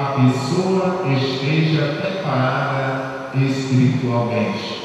a pessoa esteja preparada espiritualmente.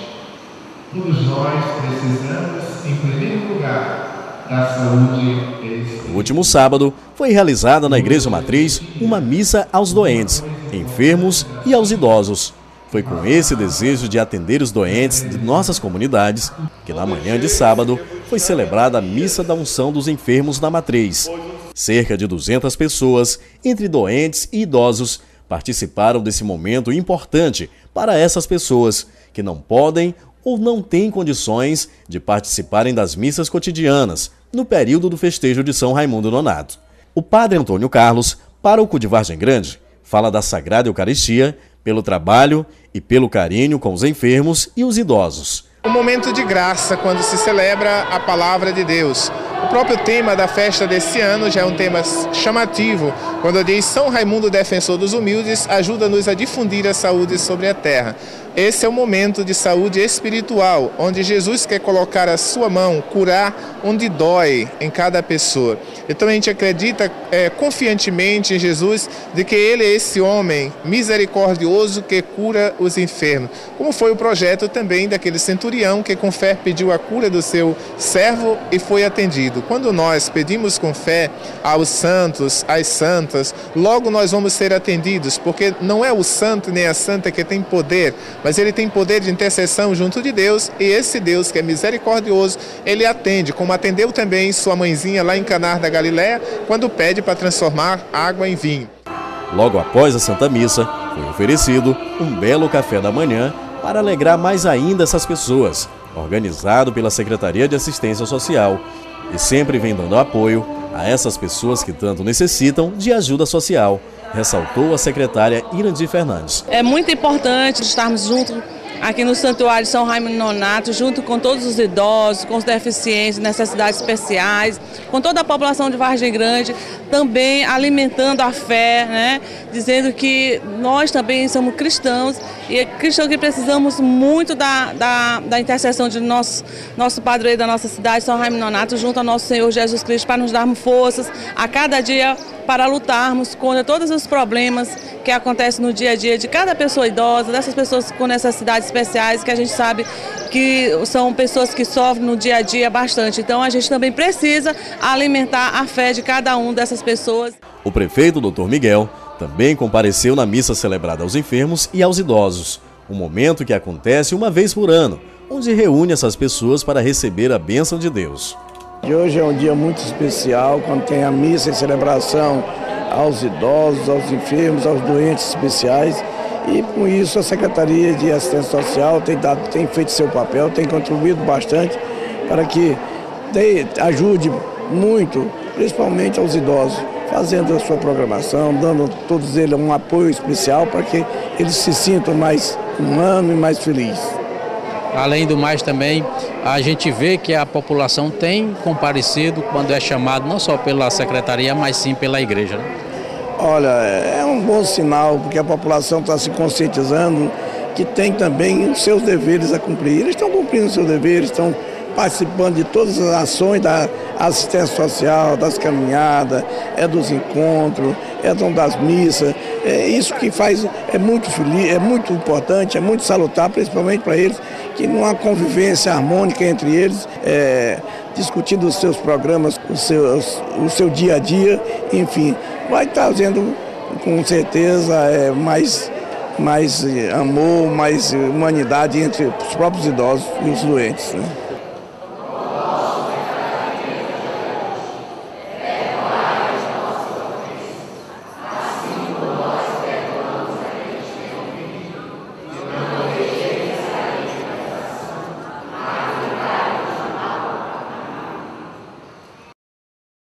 Todos nós precisamos, em primeiro lugar, da saúde espiritual. No último sábado, foi realizada na Igreja Matriz uma missa aos doentes, enfermos e aos idosos. Foi com esse desejo de atender os doentes de nossas comunidades que na manhã de sábado foi celebrada a missa da unção dos enfermos na Matriz. Cerca de 200 pessoas, entre doentes e idosos, participaram desse momento importante para essas pessoas que não podem ou não têm condições de participarem das missas cotidianas no período do festejo de São Raimundo Nonato. O padre Antônio Carlos, paróquio de Vargem Grande, fala da Sagrada Eucaristia, pelo trabalho e pelo carinho com os enfermos e os idosos. Um momento de graça quando se celebra a palavra de Deus. O próprio tema da festa desse ano já é um tema chamativo, quando diz: São Raimundo, defensor dos humildes, ajuda-nos a difundir a saúde sobre a terra. Esse é o momento de saúde espiritual, onde Jesus quer colocar a sua mão, curar onde dói em cada pessoa. Então a gente acredita confiantemente em Jesus, de que Ele é esse homem misericordioso que cura os enfermos. Como foi o projeto também daquele centurião que com fé pediu a cura do seu servo e foi atendido. Quando nós pedimos com fé aos santos, às santas, logo nós vamos ser atendidos, porque não é o santo nem a santa que tem poder, mas ele tem poder de intercessão junto de Deus, e esse Deus que é misericordioso, ele atende, como atendeu também sua mãezinha lá em Caná da Galileia, quando pede para transformar água em vinho. Logo após a Santa Missa, foi oferecido um belo café da manhã para alegrar mais ainda essas pessoas, organizado pela Secretaria de Assistência Social, e sempre vem dando apoio a essas pessoas que tanto necessitam de ajuda social, ressaltou a secretária Irandi Fernandes. É muito importante estarmos juntos aqui no Santuário São Raimundo Nonato, junto com todos os idosos, com os deficientes, necessidades especiais, com toda a população de Vargem Grande, também alimentando a fé, né? Dizendo que nós também somos cristãos e cristãos que precisamos muito da intercessão de nosso padroeiro da nossa cidade, São Raimundo Nonato, junto ao nosso Senhor Jesus Cristo, para nos darmos forças a cada dia para lutarmos contra todos os problemas que acontecem no dia a dia de cada pessoa idosa, dessas pessoas com necessidades especiais, que a gente sabe que são pessoas que sofrem no dia a dia bastante. Então a gente também precisa alimentar a fé de cada um dessas pessoas. O prefeito, Dr. Miguel, também compareceu na missa celebrada aos enfermos e aos idosos, um momento que acontece uma vez por ano, onde reúne essas pessoas para receber a bênção de Deus. E hoje é um dia muito especial, quando tem a missa em celebração aos idosos, aos enfermos, aos doentes especiais. E com isso a Secretaria de Assistência Social tem feito seu papel, tem contribuído bastante para que ajude muito, principalmente aos idosos, fazendo a sua programação, dando a todos eles um apoio especial para que eles se sintam mais humanos e mais felizes. Além do mais também, a gente vê que a população tem comparecido quando é chamado não só pela secretaria, mas sim pela igreja, né? Olha, é um bom sinal, porque a população está se conscientizando que tem também os seus deveres a cumprir. Eles estão cumprindo os seus deveres, estão participando de todas as ações da assistência social, das caminhadas, dos encontros, das missas. É isso que faz, é muito feliz, é muito importante, é muito salutar, principalmente para eles, que não há convivência harmônica entre eles, discutindo os seus programas, o seu dia a dia, enfim, vai trazendo com certeza mais amor, mais humanidade entre os próprios idosos e os doentes, né?